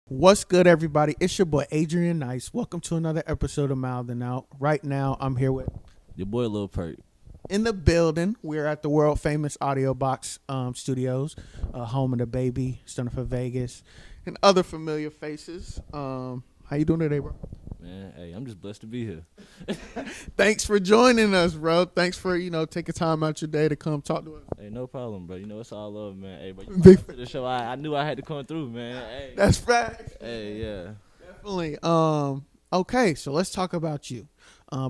What's good, everybody? It's your boy Adrian Nyce. Welcome to another episode of Mouthin Out. Right now, I'm here with your boy Lil Perk. In the building. We're at the world famous Audio Box Studios, home of the baby, Stunner for Vegas, and other familiar faces. How you doing today, bro? Man, hey, I'm just blessed to be here. Thanks for joining us, bro. Thanks for taking time out your day to come talk to us. Hey, no problem, bro. It's all love, man. Hey, but you to the show. I knew I had to come through, man. Hey. That's facts. Hey, yeah. Definitely. Okay, so let's talk about you.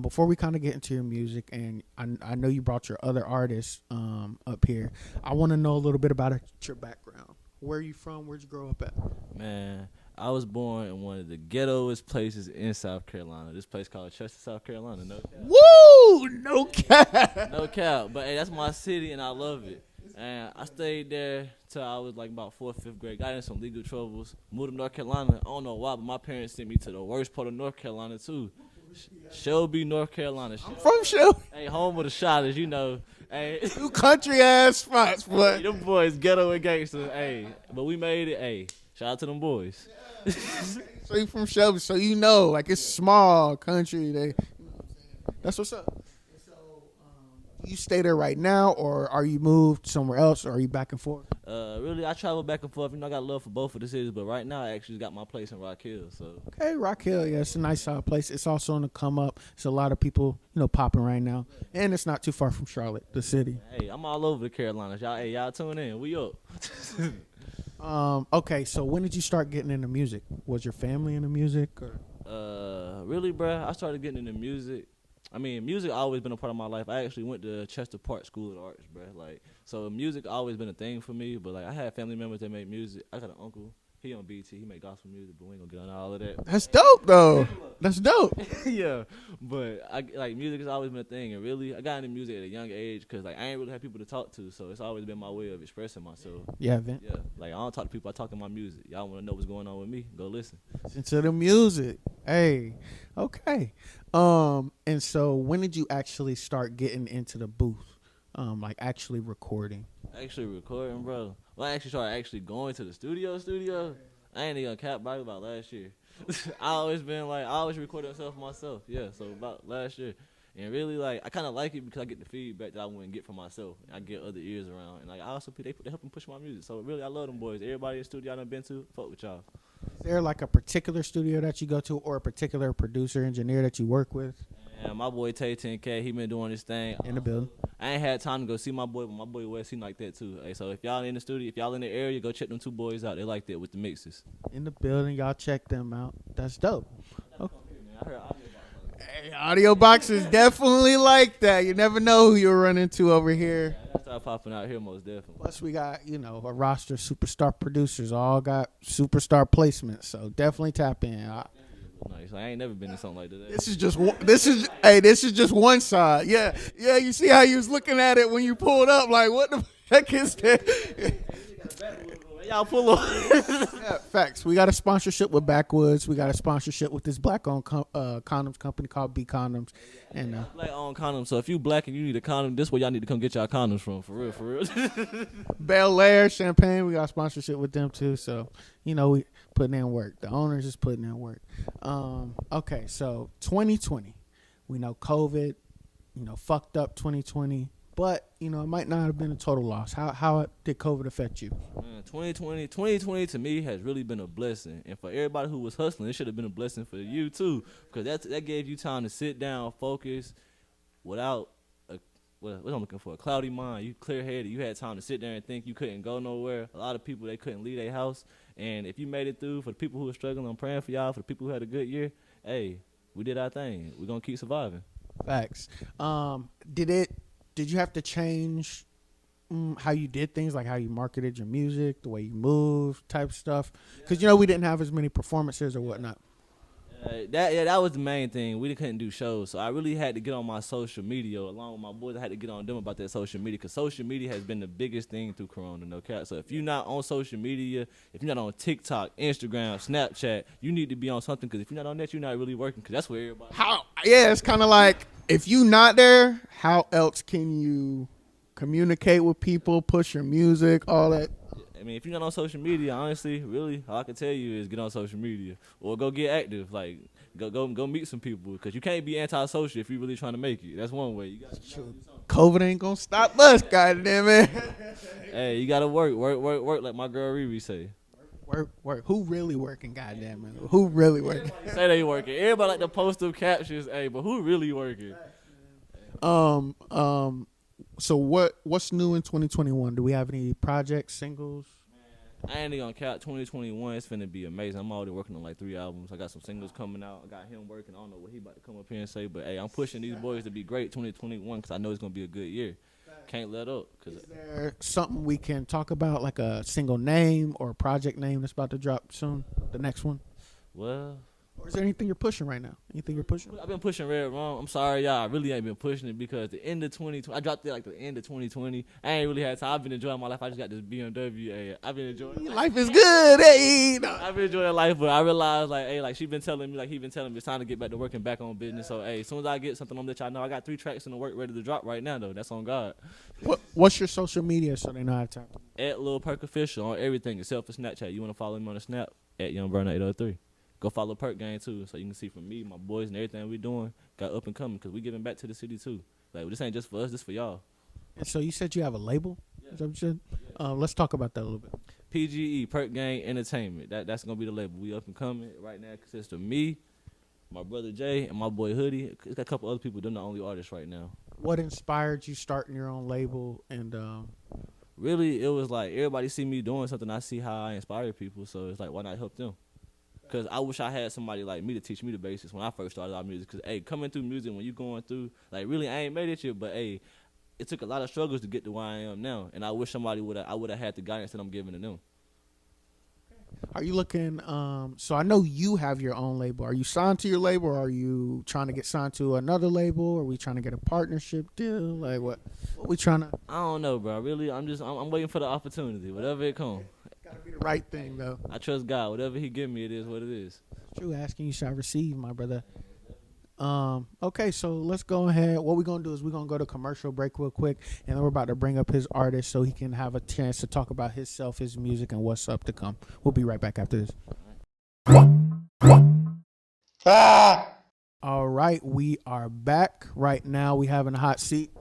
Before we kind of get into your music, and I know you brought your other artists up here. I want to know a little bit about your background. Where are you from? Where'd you grow up at? Man, I was born in one of the ghettoest places in South Carolina. This place called Chester, South Carolina. No cap. Woo! No cap. No cap. But hey, that's my city, and I love it. And I stayed there till I was like about 4th, 5th grade. Got in some legal troubles. Moved to North Carolina. I don't know why, but my parents sent me to the worst part of North Carolina too. Shelby, North Carolina. I'm from Shelby. Hey, home of the Shotters, you know. Hey, two country ass spots, but them boys ghetto and gangster. Hey, but we made it. Hey, shout out to them boys. So you from Shelby, so like it's small country. That's what's up. So you stay there right now, or are you moved somewhere else, or are you back and forth? Really, I travel back and forth. I got love for both of the cities, but right now I actually got my place in Rock Hill. So okay, Rock Hill, yeah, it's a nice place. It's also on the come up. It's a lot of people, popping right now, and it's not too far from Charlotte, the city. Hey, I'm all over the Carolinas, y'all. Hey, y'all tune in. We up. Okay, so when did you start getting into music? Was your family into music? Or? Really, bro, I started getting into music. I mean, music always been a part of my life. I actually went to Chester Park School of Arts, bro. So music always been a thing for me. But I had family members that make music. I got an uncle. He on BT. He make gospel music, but we ain't gonna get on all of that. That's dope, though. That's dope. Yeah, but music has always been a thing, and really, I got into music at a young age because I ain't really had people to talk to, so it's always been my way of expressing myself. Yeah, Vin. Yeah, I don't talk to people. I talk to my music. Y'all want to know what's going on with me? Go listen. Listen to the music. Hey, okay. And so when did you actually start getting into the booth? Actually recording? Actually recording, bro. Well, I actually started going to the studio. I ain't even gonna cap about last year. I always recorded myself. Yeah, so about last year. And really, I kind of like it because I get the feedback that I wouldn't get from myself. I get other ears around. And I also, they help me push my music. So really, I love them boys. Everybody in the studio I done been to, fuck with y'all. Is there a particular studio that you go to or a particular producer, engineer that you work with? Yeah, my boy Tay 10K, he been doing this thing. In the building. I ain't had time to go see my boy, but my boy Wes, he like that too. Hey, so if y'all in the studio, if y'all in the area, go check them two boys out. They like that with the mixes. In the building, y'all check them out. That's dope. Okay. Hey, Audio Box is definitely like that. You never know who you'll run into over here. Yeah, I start popping out here most definitely. Plus, we got a roster of superstar producers, all got superstar placements. So definitely tap in. Nice. I ain't never been in something like that. This is just one side. Yeah. You see how you was looking at it when you pulled up? Like, what the heck is that? Y'all pull up. Yeah, facts. We got a sponsorship with Backwoods. We got a sponsorship with this black-owned condoms company called B Condoms. And black-owned condoms. So if you black and you need a condom, this where y'all need to come get y'all condoms from. For real. Bel Air, Champagne. We got a sponsorship with them too. So we putting in work. The owners is putting in work. Okay, so 2020. We know COVID. Fucked up 2020. But, it might not have been a total loss. How did COVID affect you? Man, 2020 to me has really been a blessing. And for everybody who was hustling, it should have been a blessing for you too. Because that gave you time to sit down, focus, without, what I'm looking for, a cloudy mind. You clear-headed. You had time to sit there and think. You couldn't go nowhere. A lot of people, they couldn't leave their house. And if you made it through, for the people who were struggling, I'm praying for y'all. For the people who had a good year, hey, we did our thing. We're going to keep surviving. Facts. Did you have to change how you did things, like how you marketed your music, the way you moved, type stuff? Because, we didn't have as many performances or whatnot. That was the main thing. We couldn't do shows, so I really had to get on my social media along with my boys. I had to get on them about that social media because social media has been the biggest thing through Corona. No cap. So if you're not on social media, if you're not on TikTok, Instagram, Snapchat, you need to be on something because if you're not on that, you're not really working because that's where everybody. Yeah, it's kind of like if you not there, how else can you communicate with people, push your music, all that? I mean, if you're not on social media, honestly, really, all I can tell you is get on social media or go get active. Like, go meet some people because you can't be antisocial if you're really trying to make it. That's one way. You gotta do something. COVID ain't gonna stop us, goddamn it. Hey, you gotta work, like my girl Riri say. Work. Who really working, goddamn it? Who really working? Say they working. Everybody like to post them captions, hey, but who really working? So what's new in 2021? Do we have any projects, singles? I ain't even gonna count 2021. It's finna be amazing. I'm already working on like 3 albums. I got some singles coming out. I got him working. I don't know what he about to come up here and say, but hey, I'm pushing these boys to be great 2021 because I know it's gonna be a good year. Can't let up. Is there something we can talk about, like a single name or a project name that's about to drop soon? The next one? Well, Or is there anything you're pushing right now? Anything you're pushing? I've been pushing Red Wrong. I'm sorry, y'all. I really ain't been pushing it because the end of 2020, I dropped it like the end of 2020. I ain't really had time. I've been enjoying my life. I just got this BMW. Hey, I've been enjoying Life is good. Hey, no. I've been enjoying life, but I realized like, hey, like he been telling me it's time to get back to working back on business. So, hey, as soon as I get something, I'm gonna let y'all know. I got 3 tracks in the work ready to drop right now, though. That's on God. What's your social media so they know how to tap? At Lil Perk Official on everything except for Snapchat. You want to follow me on the Snap at YoungBurner803. Go follow Perk Gang too, so you can see from me, my boys, and everything we doing got up and coming because we giving back to the city too. Like this ain't just for us, this for y'all. And so you said you have a label? Yeah. Is that what you said? Yeah. Let's talk about that a little bit. PGE, Perk Gang Entertainment. That's gonna be the label. We up and coming right now. It consists of me, my brother Jay, and my boy Hoodie. It's got a couple other people. They're the only artists right now. What inspired you starting your own label? And really, it was like everybody see me doing something. I see how I inspire people, so it's like why not help them? Because I wish I had somebody like me to teach me the basics when I first started out music. Because, hey, coming through music, when you going through, like, really, I ain't made it yet, but, hey, it took a lot of struggles to get to where I am now. And I wish somebody would have had the guidance that I'm giving to them. Are you looking, so I know you have your own label. Are you signed to your label, or are you trying to get signed to another label? Are we trying to get a partnership deal? Like, what we trying to? I don't know, bro. Really, I'm waiting for the opportunity, whatever it comes. Gotta be the right thing, though. I trust God. Whatever he give me, it is what it is. True, asking you shall receive, my brother. Okay, so let's go ahead. What we're going to do is we're going to go to commercial break real quick, and then we're about to bring up his artist so he can have a chance to talk about himself, his music, and what's up to come. We'll be right back after this. All right, we are back. Right now, we having a hot seat.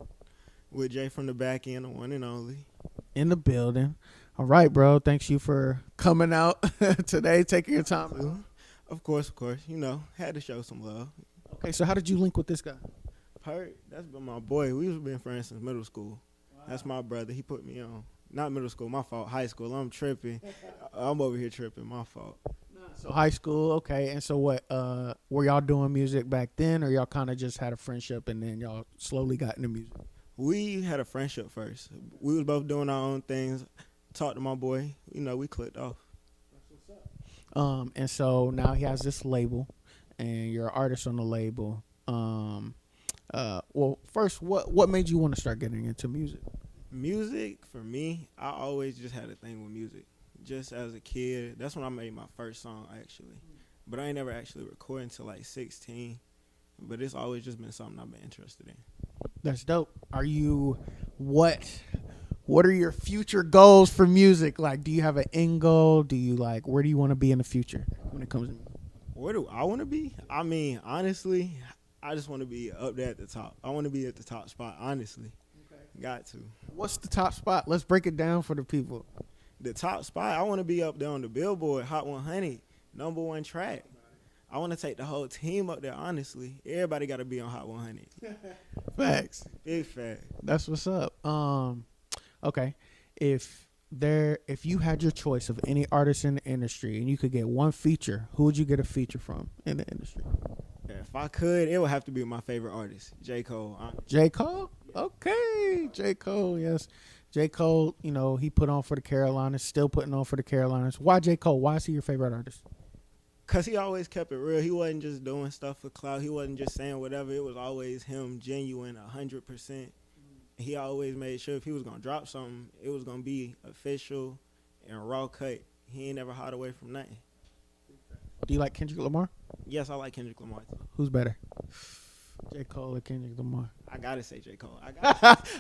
With Jay from the back end, the one and only. In the building. All right, bro. Thanks you for coming out today, taking your time. Of course. You know, had to show some love. Okay, so how did you link with this guy? Perk, that's been my boy. We've been friends since middle school. Wow. That's my brother. He put me on. Not middle school, my fault. High school. I'm tripping. I'm over here tripping. My fault. So high school, okay. And so what, were y'all doing music back then, or y'all kind of just had a friendship and then y'all slowly got into music? We had a friendship first. We was both doing our own things. Talked to my boy. You know, we clicked off. That's what's up. And so now he has this label, and you're an artist on the label. Well, first, what made you want to start getting into music? Music, for me, I always just had a thing with music. Just as a kid, that's when I made my first song, actually. But I ain't never actually recorded until like 16. But it's always just been something I've been interested in. That's dope. Are you, what are your future goals for music? Like, do you have an end goal? Do you like, where do you want to be in the future when it comes to music? Where do I want to be? I mean, honestly, I just want to be up there at the top. I want to be at the top spot, honestly. Okay. Got to. What's the top spot? Let's break it down for the people. The top spot, I want to be up there on the Billboard Hot 100, #1 track. I want to take the whole team up there, honestly. Everybody got to be on Hot 100. Facts. Big fact. That's what's up. Okay. If you had your choice of any artist in the industry and you could get one feature, who would you get a feature from in the industry? If I could, it would have to be my favorite artist, J. Cole. J. Cole? Okay. J. Cole, yes. J. Cole, you know, he put on for the Carolinas, still putting on for the Carolinas. Why J. Cole? Why is he your favorite artist? Cause he always kept it real. He wasn't just doing stuff for clout. He wasn't just saying whatever. It was always him, genuine, 100%. He always made sure if he was gonna drop something, it was gonna be official and raw cut. He ain't never hid away from nothing. Do you like Kendrick Lamar? Yes, I like Kendrick Lamar. Who's better, J. Cole or Kendrick Lamar? I gotta say J. Cole.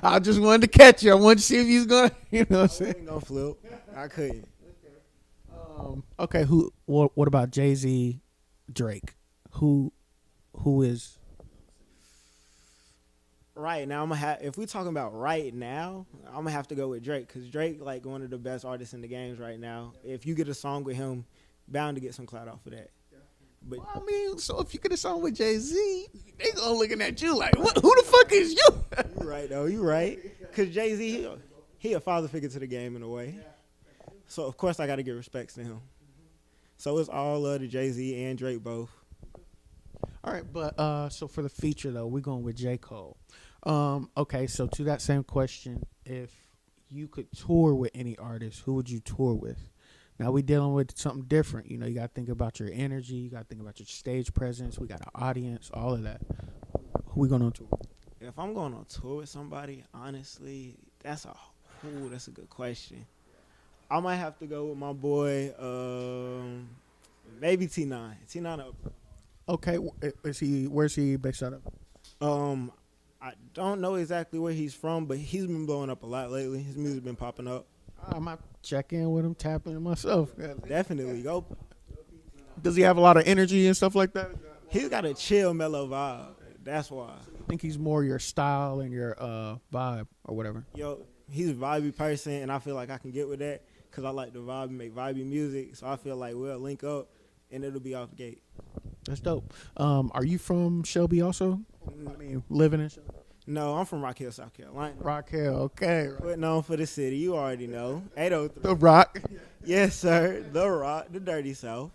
I just wanted to catch you. I wanted to see if he's gonna, you know what I'm I saying? wasn't gonna flip. I couldn't. Okay, what about Jay-Z, Drake? Who is? Right now, if we talking about right now, I'm gonna have to go with Drake because Drake like one of the best artists in the games right now. If you get a song with him, bound to get some clout off of that. But Well, I mean, so if you get a song with Jay-Z, they gonna looking at you like, what? Who the fuck is you? you right though, you right. Because Jay-Z, he a father figure to the game in a way. So of course I got to give respects to him. So it's all love to Jay-Z and Drake both. All right, but so for the feature though, we're going with J. Cole. Okay, so to that same question, if you could tour with any artist, who would you tour with? Now we dealing with something different. You know, you got to think about your energy. You got to think about your stage presence. We got an audience, all of that. Who we going on tour? If I'm going on tour with somebody, honestly, that's a good question. I might have to go with my boy, maybe T9. T9. Okay, where's he based out of? I don't know exactly where he's from, but he's been blowing up a lot lately. His music been popping up. I might check in with him, tap in myself. Definitely go. Does he have a lot of energy and stuff like that? He's got a chill, mellow vibe. That's why. I think he's more your style and your vibe or whatever. Yo, he's a vibey person, and I feel like I can get with that because I like to vibe and make vibey music. So I feel like we'll link up, and it'll be off the gate. That's dope. Are you from Shelby also? I mean, living in Shelby? No, I'm from Rock Hill, South Carolina. Rock Hill, okay. Putting on for the city. You already know. 803. The Rock. Yes, sir. The Rock, the Dirty South.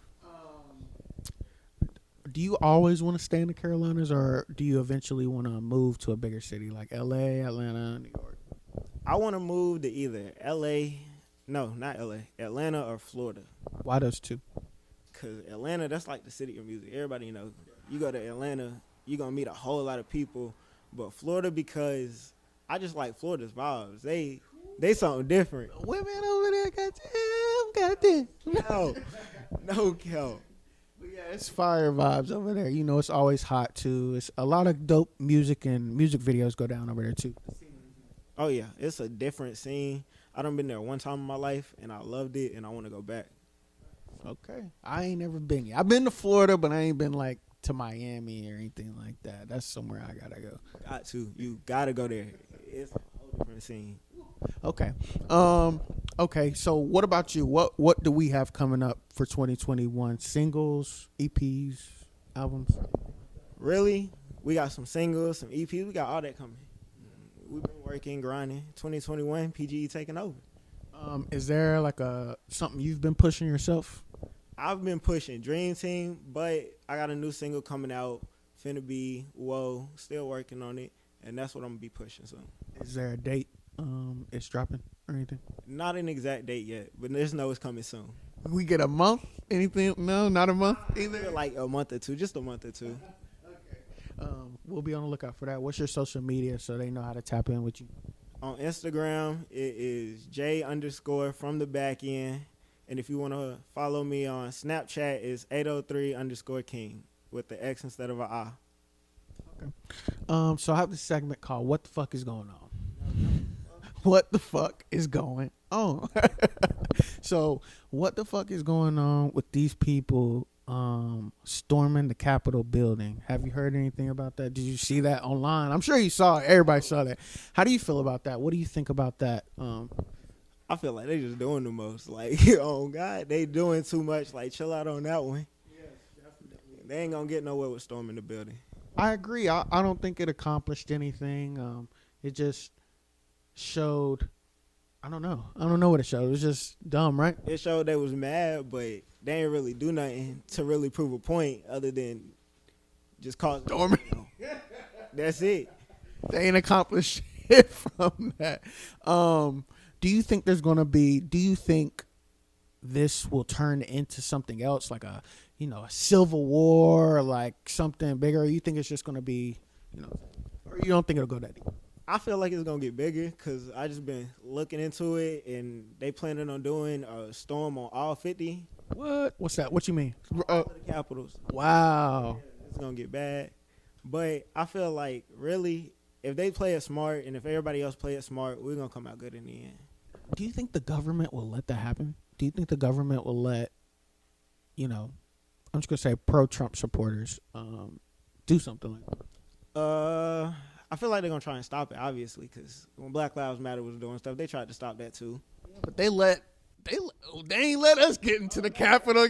Do you always want to stay in the Carolinas, or do you eventually want to move to a bigger city like L.A., Atlanta, New York? I want to move to either L.A. No, not L.A. Atlanta or Florida. Why those two? Because Atlanta, that's like the city of music. Everybody knows. You go to Atlanta, you're going to meet a whole lot of people. But Florida, because I just like Florida's vibes. They something different. Women over there, goddamn. No help. Yeah, it's fire vibes over there. You know, it's always hot too. It's a lot of dope music and music videos go down over there too. Oh yeah, it's a different scene. I done been there one time in my life, and I loved it, and I want to go back. Okay, I ain't never been yet. I've been to Florida, but I ain't been like to Miami or anything like that. That's somewhere I gotta go. Got to. You gotta go there. It's a whole different scene. Okay. Okay, so what about you? What do we have coming up for 2021? Singles, EPs, albums? Really? We got some singles, some EPs. We got all that coming. We've been working, grinding. 2021, PGE taking over. Is there like something you've been pushing yourself? I've been pushing Dream Team, but I got a new single coming out. Finna be Whoa. Still working on it, and that's what I'm gonna be pushing soon. Is there a date it's dropping or anything? Not an exact date yet, but just know it's coming soon. We get a month? Anything? No, not a month either. Like a month or two, just a month or two. We'll be on the lookout for that. What's your social media so they know how to tap in with you? On Instagram, it is J_from the back end. And if you want to follow me on Snapchat, it's 803_King with the X instead of an I. Okay. So I have this segment called What the Fuck is Going On? What the fuck is going on? So what the fuck is going on with these people storming the Capitol building? Have you heard anything about that? Did you see that online? I'm sure you saw it. Everybody saw that. How do you feel about that? What do you think about that? I feel like they just doing the most. Like, oh God, they doing too much. Like, chill out on that one. Yes, definitely. They ain't gonna get nowhere with storming the building. I agree. I don't think it accomplished anything. It just showed. I don't know what it showed. It was just dumb, right? It showed they was mad, but they ain't really do nothing to really prove a point other than just cause storming. That's it. They ain't accomplished shit from that. Do you think this will turn into something else, like a civil war or like something bigger? Or you think it's just going to be, or you don't think it'll go that deep? I feel like it's gonna get bigger because I just been looking into it, and they planning on doing a storm on all 50 What? What's that? What you mean? of the capitals. Wow. It's gonna get bad, but I feel like really, if they play it smart and if everybody else play it smart, we're gonna come out good in the end. Do you think the government will let that happen? Do you think the government will let, I'm just gonna say pro-Trump supporters do something like that? I feel like they're gonna try and stop it, obviously, because when Black Lives Matter was doing stuff, they tried to stop that too. But they ain't let us get into the Capitol.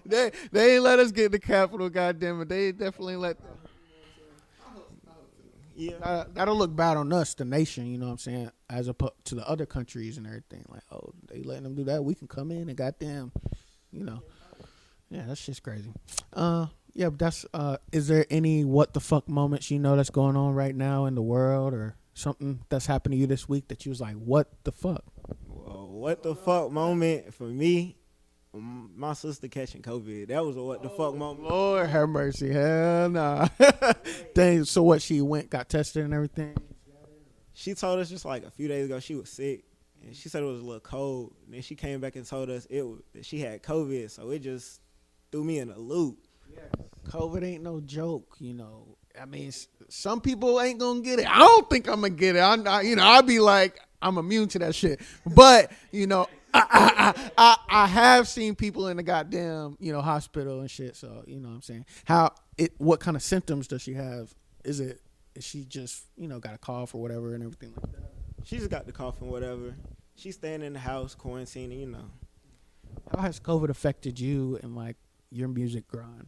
They ain't let us get in the Capitol. Goddamn it, they definitely let. Yeah, That'll look bad on us, the nation. You know what I'm saying? As opposed to the other countries and everything. Like, oh, they letting them do that. We can come in and goddamn, yeah, that's just crazy. Yeah, but that's. Is there any what the fuck moments that's going on right now in the world, or something that's happened to you this week that you was like, what the fuck? well, what the fuck moment for me? My sister catching COVID. That was a what the fuck moment. Lord have mercy. Hell nah. Dang. So what? She got tested and everything. She told us just like a few days ago she was sick, and she said it was a little cold. And then she came back and told us that she had COVID. So it just threw me in a loop. COVID ain't no joke, I mean, some people ain't gonna get it. I don't think I'm gonna get it. I'll be like, I'm immune to that shit. But I have seen people in the goddamn hospital and shit. So what I'm saying, what kind of symptoms does she have? Is she just got a cough or whatever and everything like that? She just got the cough and whatever. She's staying in the house, quarantining. How has COVID affected you and like your music grind?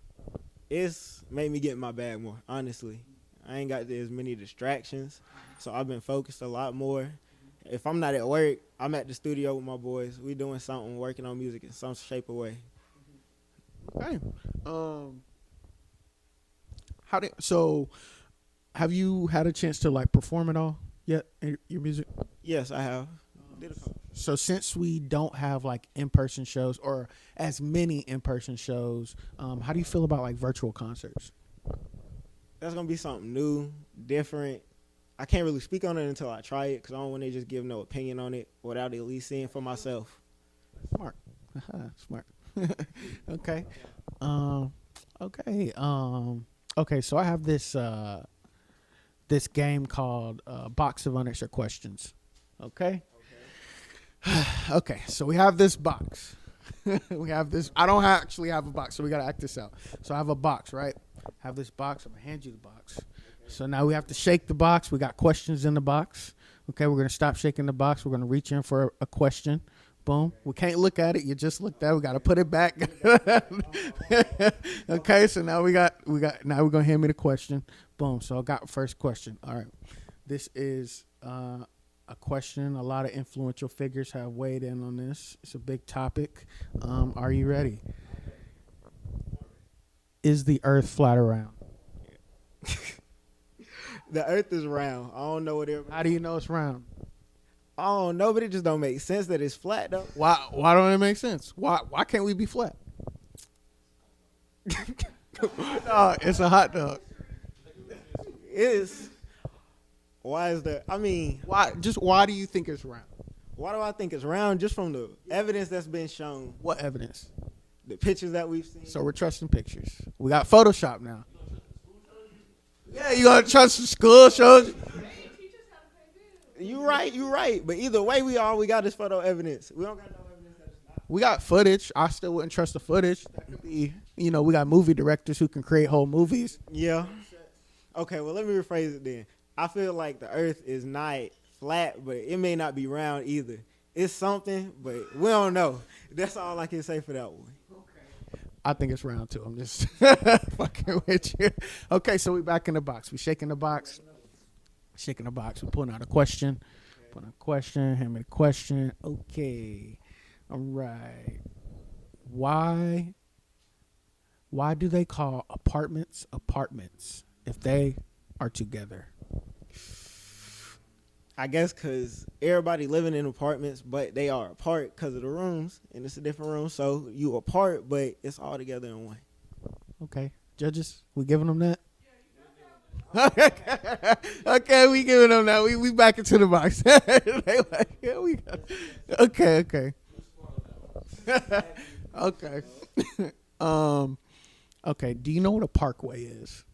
It's made me get in my bag more, honestly. I ain't got as many distractions, so I've been focused a lot more. If I'm not at work, I'm at the studio with my boys. We doing something, working on music in some shape or way. Okay. So have you had a chance to like perform at all yet in your music? Yes, I have. So since we don't have like in-person shows or as many in-person shows, how do you feel about like virtual concerts? That's going to be something new, different. I can't really speak on it until I try it because I don't want to just give no opinion on it without at least seeing for myself. Smart. Smart. Okay. Okay, so I have this game called Box of Unanswered Questions. Okay? Okay, so we have this box. We have this. I don't actually have a box, so we got to act this out. So I have a box, right? I have this box. I'm going to hand you the box. So now we have to shake the box. We got questions in the box. Okay, we're going to stop shaking the box. We're going to reach in for a question. Boom. We can't look at it. You just looked at it. We got to put it back. Okay, so now now we're going to hand me the question. Boom. So I got first question. All right. This is a question a lot of influential figures have weighed in on this. It's a big topic. Are you ready? Is the earth flat or round? The earth is round. I don't know what everybody. How do you know it's round? I don't know, but it just don't make sense that it's flat though. Why don't it make sense? Why can't we be flat? No, it's a hot dog. Why is that? I mean, Why do you think it's round? why do I think it's round? Just from the evidence that's been shown, What evidence? the pictures that we've seen. So we're trusting pictures. We got Photoshop now. Yeah, you gonna trust the school shows? You right. But either way, we got is photo evidence. We don't got no evidence that it's not. We got footage. I still wouldn't trust the footage. That could be, we got movie directors who can create whole movies. Yeah. Okay, well, let me rephrase it then. I feel like the earth is not flat, but it may not be round either. It's something, but we don't know. That's all I can say for that one. I think it's round too. I'm just fucking with you. Okay, so we back in the box. We shaking the box. Shaking the box. We pulling out a question. Putting a question. Hand me the question. Okay. All right. Why do they call apartments if they are together? I guess because everybody living in apartments, but they are apart because of the rooms, and it's a different room. So you apart, but it's all together in one. Okay, judges, we giving them that. Okay, we giving them that. We back into the box. They like, yeah, we got. Okay. Okay. Okay. Do you know what a parkway is?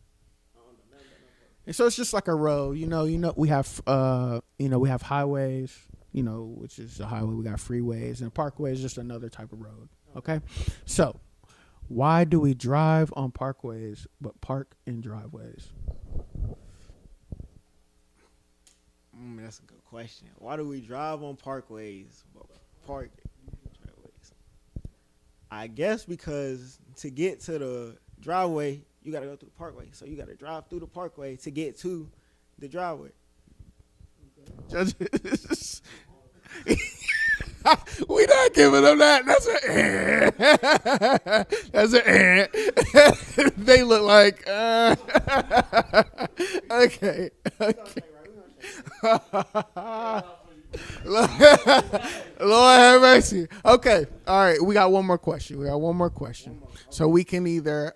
And so it's just like a road. We have we have highways. Which is a highway. We got freeways, and a parkway is just another type of road. Okay. So, why do we drive on parkways but park in driveways? That's a good question. Why do we drive on parkways but park in driveways? I guess because to get to the driveway, you got to go through the parkway. So you got to drive through the parkway to get to the driveway. Judges. We not giving them that. That's an They look like okay. Lord have mercy. Okay. All right. We got one more question. So we can either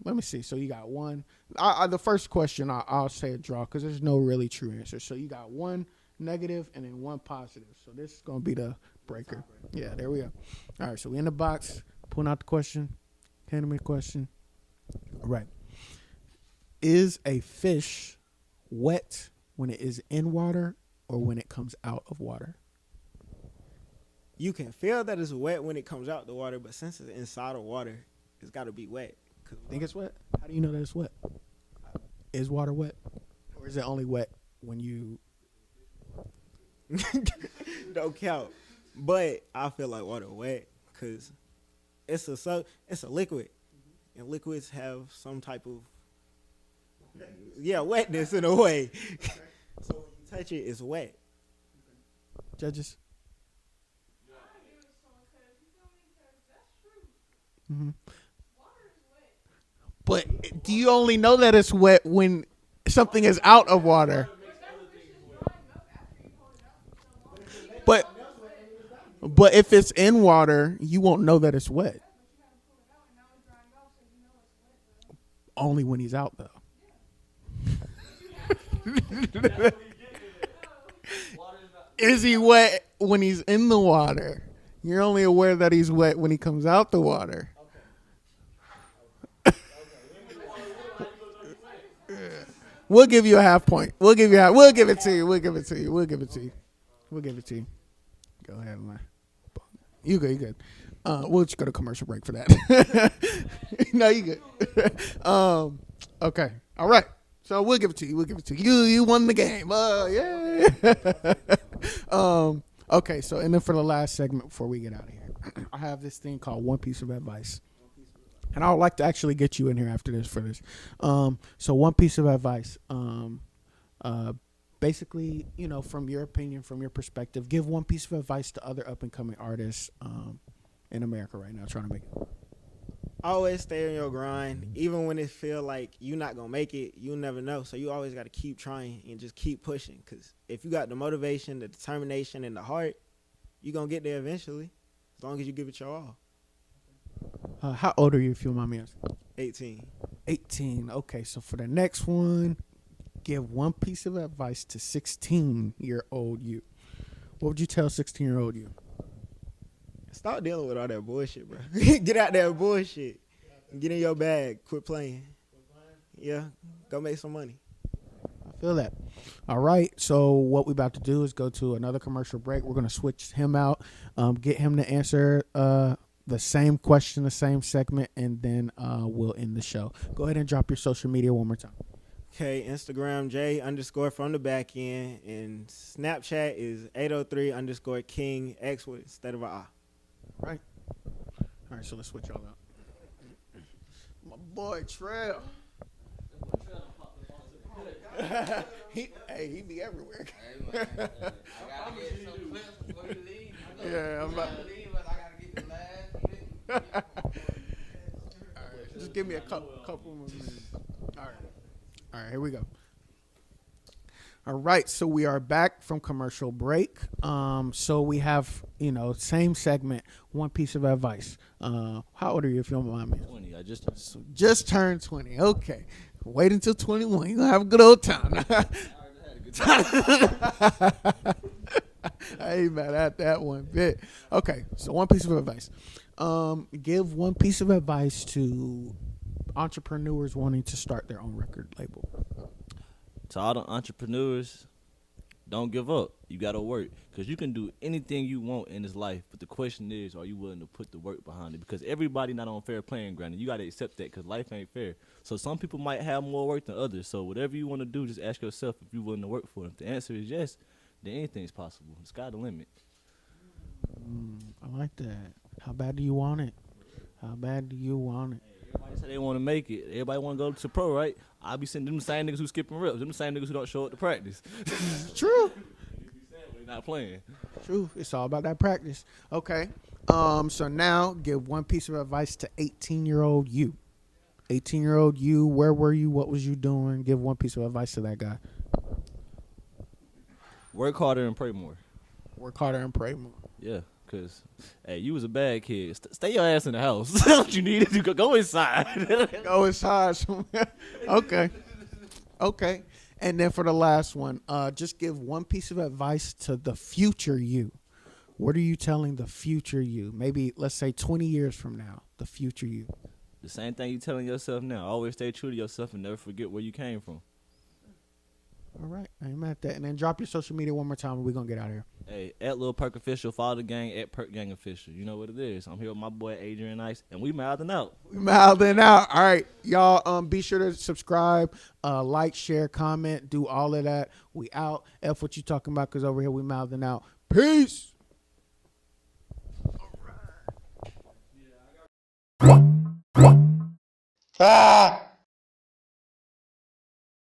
let me see. So you got one. The first question I'll say a draw because there's no really true answer. So you got one negative and then one positive. So this is gonna be the breaker. Yeah. There we go. All right. So we in the box. Pulling out the question. Handing me the question. All right. Is a fish wet when it is in water or when it comes out of water? You can feel that it's wet when it comes out the water, but since it's inside of water, it's got to be wet. Think it's wet? How do you know that it's wet? Is water wet? Or is it only wet when you... Don't count. But I feel like water wet because it's a liquid. And liquids have some type of wetness in a way. So when you touch it, it's wet. Judges? Mm-hmm. But do you only know that it's wet when something is out of water? But if it's in water, you won't know that it's wet. Only when he's out, though. Is he wet when he's in the water? You're only aware that he's wet when he comes out the water. We'll give you a half point. We'll give it to you. Go ahead, man. You good. We'll just go to commercial break for that. No, you good. Okay. All right. So we'll give it to you. You won the game. Yeah. Okay. So and then for the last segment before we get out of here, I have this thing called One Piece of Advice. And I would like to actually get you in here after this for this. So one piece of advice. Basically, from your opinion, from your perspective, give one piece of advice to other up-and-coming artists in America right now trying to make it. Always stay on your grind. Even when it feel like you're not going to make it, you'll never know. So you always got to keep trying and just keep pushing. Because if you got the motivation, the determination, and the heart, you're going to get there eventually as long as you give it your all. How old are you, if you don't mind me asking? 18. 18. Okay, so for the next one, give one piece of advice to 16-year-old you. What would you tell 16-year-old you? Stop dealing with all that bullshit, bro. Get out there bullshit. Get in your bag. Quit playing. Yeah, go make some money. I feel that. All right, so what we're about to do is go to another commercial break. We're going to switch him out, get him to answer the same question, the same segment, and then we'll end the show. Go ahead and drop your social media one more time. Okay, Instagram J_from the back end, and Snapchat is 803_King X with instead of an I. Right. All right, so let's switch y'all out. My boy Trail. he be everywhere. I gotta get some clips before you leave. Yeah, I'm about to leave, but I gotta get the last bit. All right, just give me a couple more minutes. All right, here we go. All right, so we are back from commercial break. So we have, same segment, one piece of advice. How old are you, if you don't mind me? 20. I just So just turned 20. Okay. Wait until 21. You're going to have a good old time. I ain't mad at that one bit. Okay, so one piece of advice. Give one piece of advice to entrepreneurs wanting to start their own record label. to all the entrepreneurs, don't give up. You got to work because you can do anything you want in this life. But the question is, are you willing to put the work behind it? Because everybody not on fair playing ground. And you got to accept that because life ain't fair. So some people might have more work than others. So whatever you want to do, just ask yourself if you're willing to work for it. If the answer is yes, then anything's possible. The sky the limit. I like that. How bad do you want it? How bad do you want it? Everybody say they want to make it. Everybody want to go to pro, right? I'll be sending them the same niggas who skipping reps. Them the same niggas who don't show up to practice. True. They not playing. True. It's all about that practice. Okay. So now give one piece of advice to 18-year-old you. 18-year-old you, where were you? What was you doing? Give one piece of advice to that guy. Work harder and pray more. Work harder and pray more. Yeah, because, hey, you was a bad kid. Stay your ass in the house. That's what you need to do. Go inside. Go inside somewhere. Okay. Okay. And then for the last one, just give one piece of advice to the future you. What are you telling the future you? Maybe, let's say 20 years from now, the future you. The same thing you telling yourself now. Always stay true to yourself and never forget where you came from. All right. I ain't mad at that. And then drop your social media one more time and we're going to get out of here. Hey, at Lil Perk Official, follow the gang at Perk Gang Official. You know what it is. I'm here with my boy Adrian Nyce, and we mouthing out. We mouthing out. All right. Y'all, be sure to subscribe, like, share, comment, do all of that. We out. F what you talking about, because over here we mouthing out. Peace. Ah!